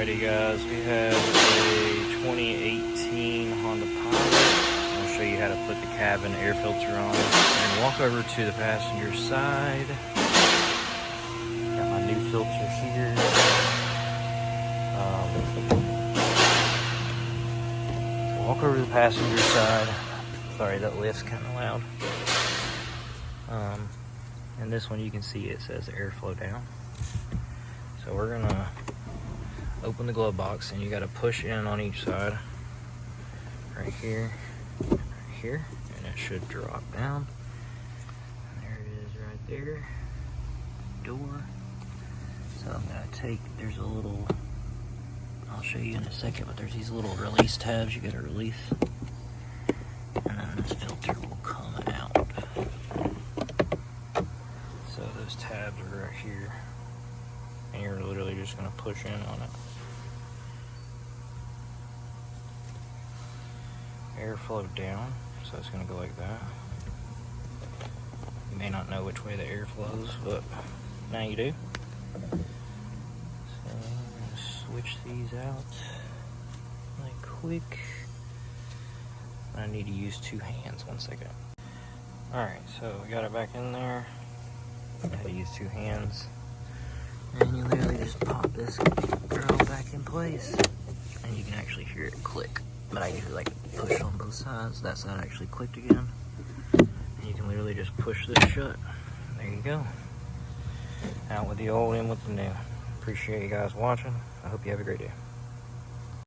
Alrighty guys, we have a 2018 Honda Pilot. I'll show you how to put the cabin air filter on. And walk over to the passenger side. Got my new filter here. So walk over to the passenger side. Sorry, that lift's kind of loud. And this one you can see it says airflow down. So we're gonna open the glove box, and you got to push in on each side, right here, and it should drop down. There it is, right there. Door. So I'm gonna take. There's a little. I'll show you in a second, but there's these little release tabs you gotta release, and then this filter will come out. So those tabs are right here, and you're literally just gonna push in on it. Airflow down, so it's going to go like that. You may not know which way the air flows, but now you do. So I'm going to switch these out really quick. I need to use two hands, 1 second. Alright, so we got it back in there. I had to use two hands. And you literally just pop this girl back in place. And you can actually hear it click. But I usually like to push on both sides. That side actually clicked again. And you can literally just push this shut. There you go. Out with the old, in with the new. Appreciate you guys watching. I hope you have a great day.